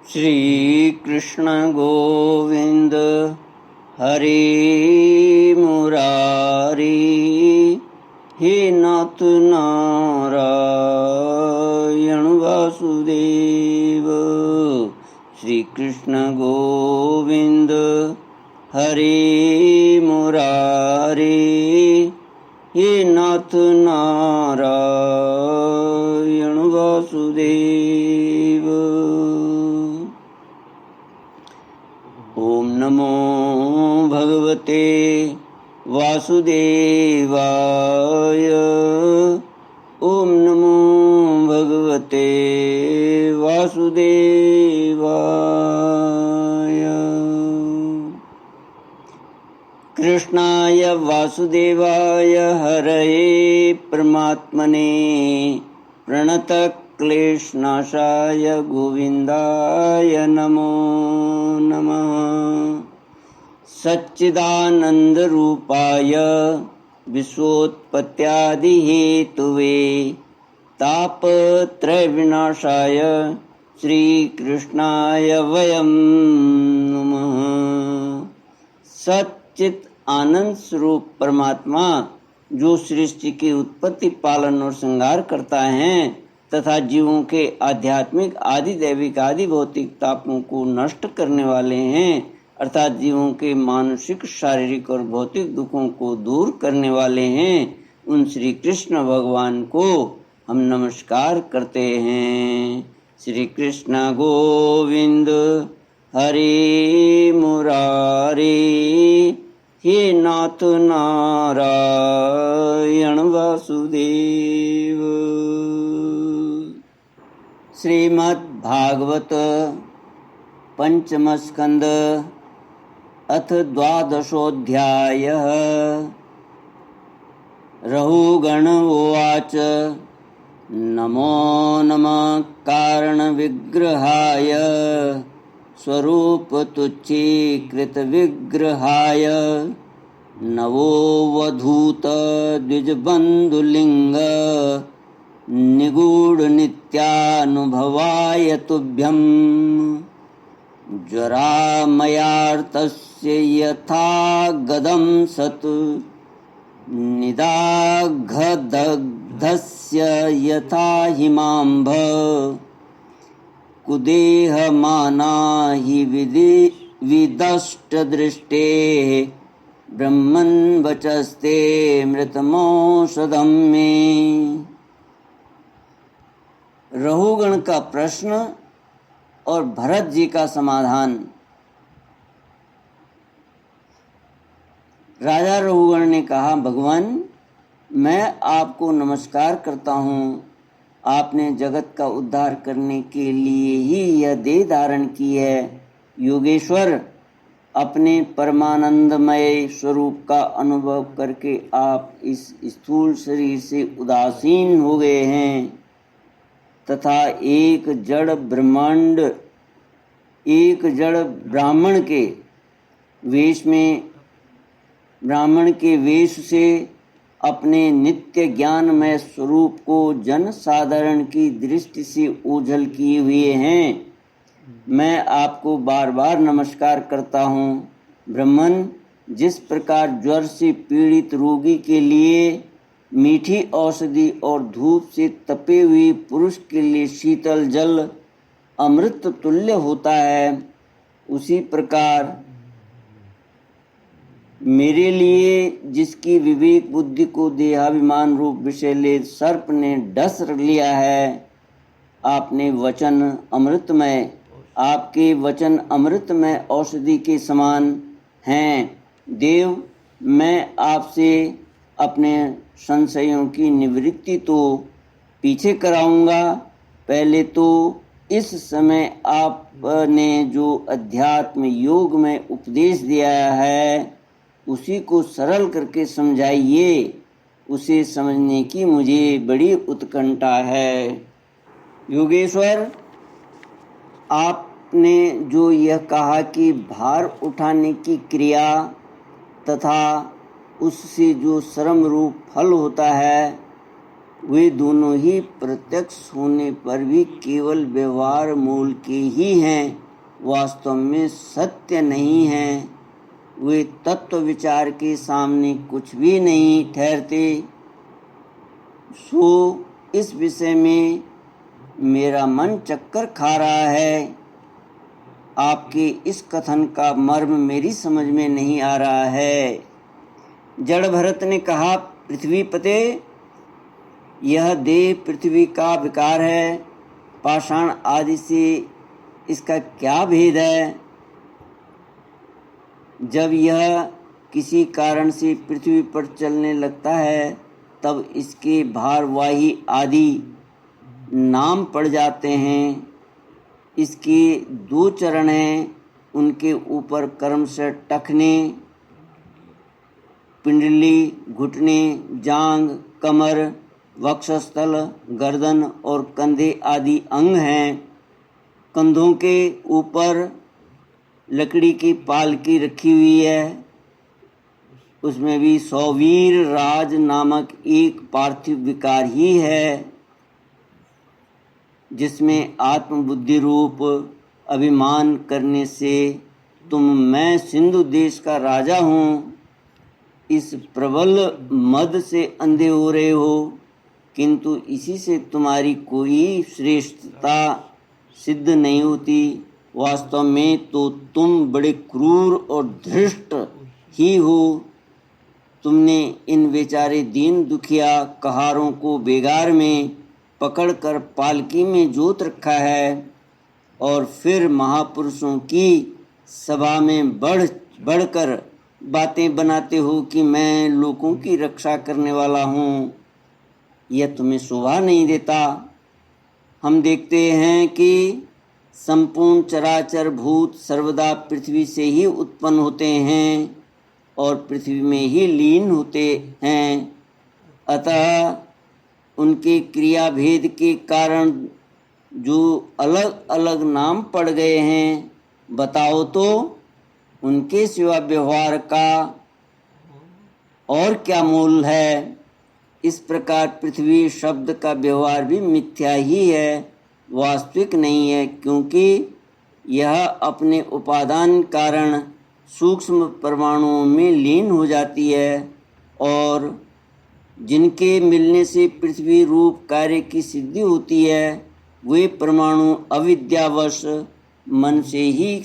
श्री कृष्ण गोविंद हरे मुरारी, हे नाथ नारायण वासुदेव। श्री कृष्ण गोविंद हरे मुरारी, हे नाथ नारायण वासुदेव। ओम नमो भगवते वासुदेवाय। ओम नमो भगवते वासुदेवाय। कृष्णाय वासुदेवाय हरये परमात्मने प्रणतक्लेशनाशाय गोविन्दाय नमो नमः। सच्चिदानन्दरूपाय विश्वोत्पत्त्यादिहेतुवे तापत्रयविनाशाय श्रीकृष्णाय वयं नमः। सच्चित आनंद स्वरूप परमात्मा जो सृष्टि की उत्पत्ति, पालन और श्रृंगार करता है तथा जीवों के आध्यात्मिक, आदि दैविक, आदि भौतिक तापों को नष्ट करने वाले हैं, अर्थात जीवों के मानसिक, शारीरिक और भौतिक दुखों को दूर करने वाले हैं, उन श्री कृष्ण भगवान को हम नमस्कार करते हैं। श्री कृष्ण गोविंद हरे मुरारी, हे नाथ नारायण वासुदेव। श्रीमद् भागवत पंचम स्कंद अथ द्वादशोऽध्यायः। रहुगण उवाच नमो नमः कारणविग्रहाय स्वरूपतुच्छीकृतविग्रहाय नवोऽवधूत द्विजबन्धुलिङ्ग निगूढनित्यानुभवाय तुभ्यं। जरामयार्तस्य यथा गदं सत् निदाघदग्धस्य यथा हिमाम्भ कुदेहमाना हि विदष्टदृष्टेः ब्रह्मन् वचस्ते मृतमौषधं मे। रहुगण का प्रश्न और भरत जी का समाधान। राजा रहुगण ने कहा, भगवान मैं आपको नमस्कार करता हूँ। आपने जगत का उद्धार करने के लिए ही यह देह धारण की है। योगेश्वर, अपने परमानंदमय स्वरूप का अनुभव करके आप इस स्थूल शरीर से उदासीन हो गए हैं तथा एक जड़ ब्राह्मण के वेश से अपने नित्य ज्ञानमय स्वरूप को जन साधारण की दृष्टि से ओझल किए हुए हैं। मैं आपको बार बार नमस्कार करता हूँ। ब्राह्मण, जिस प्रकार ज्वर से पीड़ित रोगी के लिए मीठी औषधि और धूप से तपे हुए पुरुष के लिए शीतल जल अमृत तुल्य होता है, उसी प्रकार मेरे लिए, जिसकी विवेक बुद्धि को देहाभिमान रूप विषैले सर्प ने डस लिया है, आपके वचन अमृतमय औषधि के समान हैं। देव, मैं आपसे अपने संशयों की निवृत्ति तो पीछे कराऊंगा। पहले तो इस समय आपने जो अध्यात्म योग में उपदेश दिया है उसी को सरल करके समझाइए। उसे समझने की मुझे बड़ी उत्कंठा है। योगेश्वर, आपने जो यह कहा कि भार उठाने की क्रिया तथा उससे जो श्रम रूप फल होता है वे दोनों ही प्रत्यक्ष होने पर भी केवल व्यवहार मूल के ही हैं, वास्तव में सत्य नहीं हैं। वे तत्व विचार के सामने कुछ भी नहीं ठहरते। सो इस विषय में मेरा मन चक्कर खा रहा है। आपके इस कथन का मर्म मेरी समझ में नहीं आ रहा है। जड़ भरत ने कहा, पृथ्वी पते, यह देह पृथ्वी का विकार है। पाषाण आदि से इसका क्या भेद है? जब यह किसी कारण से पृथ्वी पर चलने लगता है तब इसके भारवाही आदि नाम पड़ जाते हैं। इसके दो चरण हैं, उनके ऊपर कर्म से टखने, पिंडली, घुटने, जांग, कमर, वक्षस्थल, गर्दन और कंधे आदि अंग हैं। कंधों के ऊपर लकड़ी की पालकी रखी हुई है। उसमें भी सौवीर राज नामक एक पार्थिव विकार ही है, जिसमें आत्मबुद्धि रूप अभिमान करने से मैं सिंधु देश का राजा हूँ, इस प्रबल मद से अंधे हो रहे हो, किंतु इसी से तुम्हारी कोई श्रेष्ठता सिद्ध नहीं होती। वास्तव में तो तुम बड़े क्रूर और धृष्ट ही हो। तुमने इन बेचारे दीन दुखिया कहारों को बेगार में पकड़कर पालकी में जोत रखा है और फिर महापुरुषों की सभा में बढ़कर बातें बनाते हो कि मैं लोगों की रक्षा करने वाला हूँ। यह तुम्हें शोभा नहीं देता। हम देखते हैं कि संपूर्ण चराचर भूत सर्वदा पृथ्वी से ही उत्पन्न होते हैं और पृथ्वी में ही लीन होते हैं। अतः उनके क्रिया भेद के कारण जो अलग अलग नाम पड़ गए हैं, बताओ तो उनके सिवा व्यवहार का और क्या मूल है? इस प्रकार पृथ्वी शब्द का व्यवहार भी मिथ्या ही है, वास्तविक नहीं है, क्योंकि यह अपने उपादान कारण सूक्ष्म परमाणुओं में लीन हो जाती है और जिनके मिलने से पृथ्वी रूप कार्य की सिद्धि होती है, वे परमाणु अविद्यावश मन से ही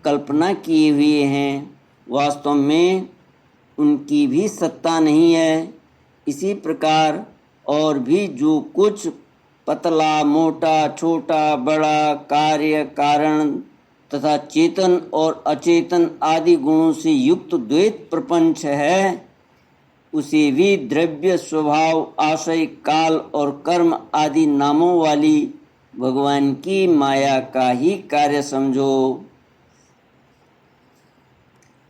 कल्पना किए हुए हैं। वास्तव में उनकी भी सत्ता नहीं है। इसी प्रकार और भी जो कुछ पतला, मोटा, छोटा, बड़ा, कार्य, कारण तथा चेतन और अचेतन आदि गुणों से युक्त द्वैत प्रपंच है, उसे भी द्रव्य, स्वभाव, आशय, काल और कर्म आदि नामों वाली भगवान की माया का ही कार्य समझो।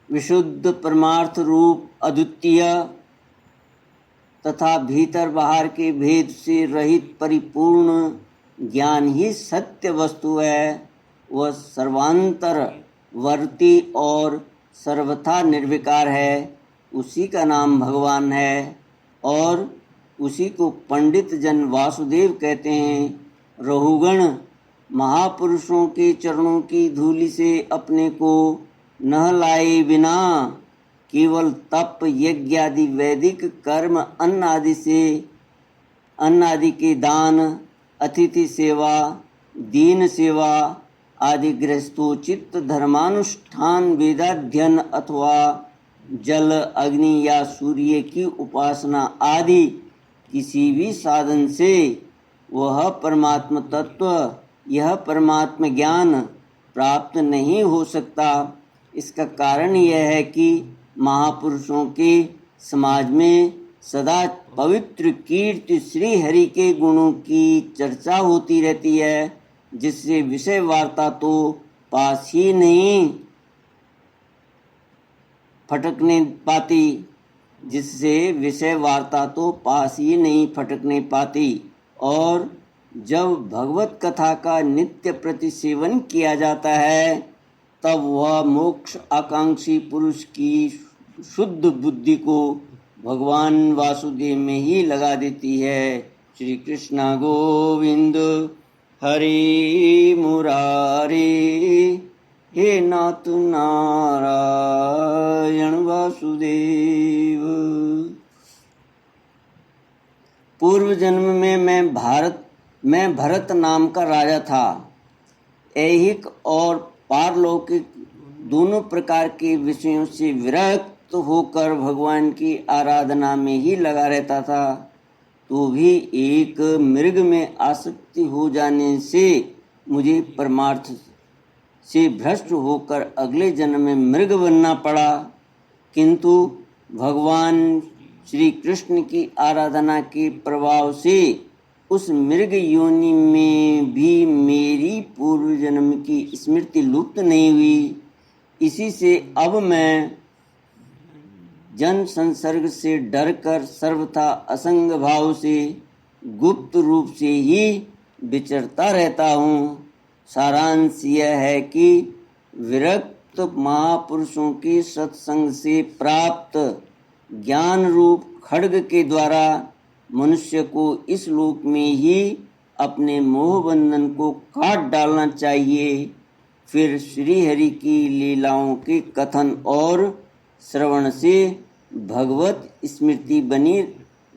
विशुद्ध परमार्थ रूप अद्वितीय तथा भीतर बाहर के भेद से रहित परिपूर्ण ज्ञान ही सत्य वस्तु है। वह सर्वांतरवर्ती और सर्वथा निर्विकार है। उसी का नाम भगवान है और उसी को पंडित जन वासुदेव कहते हैं। रहुगण महापुरुषों के चरणों की धूलि से अपने को नहलाए बिना केवल तप, यज्ञ आदि वैदिक कर्म, अन्न आदि के दान, अतिथि सेवा, दीन सेवा आदि गृहस्थोचित धर्मानुष्ठान, वेदाध्ययन अथवा जल, अग्नि या सूर्य की उपासना आदि किसी भी साधन से वह परमात्म तत्व, यह परमात्म ज्ञान प्राप्त नहीं हो सकता। इसका कारण यह है कि महापुरुषों के समाज में सदा पवित्र कीर्ति श्री हरि के गुणों की चर्चा होती रहती है, जिससे विषय वार्ता तो पास ही नहीं फटकने पाती। और जब भगवत कथा का नित्य प्रतिसेवन किया जाता है तब वह मोक्ष आकांक्षी पुरुष की शुद्ध बुद्धि को भगवान वासुदेव में ही लगा देती है। श्री कृष्णा गोविंद हरि मुरारी, हे नाथ नारायण वासुदेव। पूर्व जन्म में मैं भरत नाम का राजा था। ऐहिक और पारलौकिक दोनों प्रकार के विषयों से विरक्त होकर भगवान की आराधना में ही लगा रहता था। तो भी एक मृग में आसक्ति हो जाने से मुझे परमार्थ से भ्रष्ट होकर अगले जन्म में मृग बनना पड़ा। किंतु भगवान श्री कृष्ण की आराधना के प्रभाव से उस मृग योनि में भी मेरी पूर्व जन्म की स्मृति लुप्त नहीं हुई। इसी से अब मैं जन संसर्ग से डरकर सर्वथा असंग भाव से गुप्त रूप से ही विचरता रहता हूँ। सारांश यह है कि विरक्त महापुरुषों के सत्संग से प्राप्त ज्ञान रूप खड्ग के द्वारा मनुष्य को इस लोक में ही अपने मोह बंधन को काट डालना चाहिए। फिर श्री हरि की लीलाओं के कथन और श्रवण से भगवत स्मृति बनी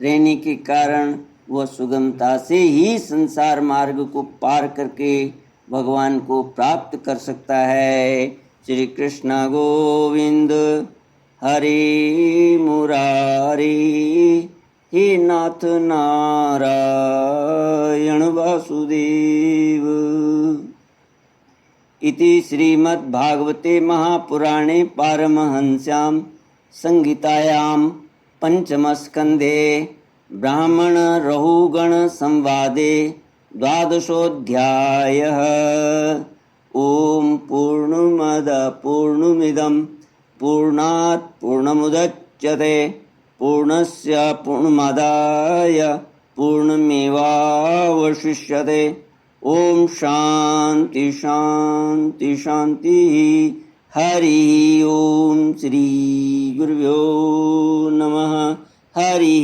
रहने के कारण वह सुगमता से ही संसार मार्ग को पार करके भगवान को प्राप्त कर सकता है। श्री कृष्ण गोविंद हरे मुरारी, हे नाथ नारायण वासुदेव। इति श्रीमद्भागवते महापुराणे पारमहंस्यां संहितायां पंचमस्कन्धे ब्राह्मण रहुगण संवादे 12ोऽध्यायः। ओम पूर्णमद पूर्णमिदं पूर्णात् पूर्णमुदच्यते पूर्णस्य पूर्णमादाय पूर्णमेवावशिष्यते। ओम शांति शांति शांति। हरि ओम। श्री गुरुभ्यो नमः। हरि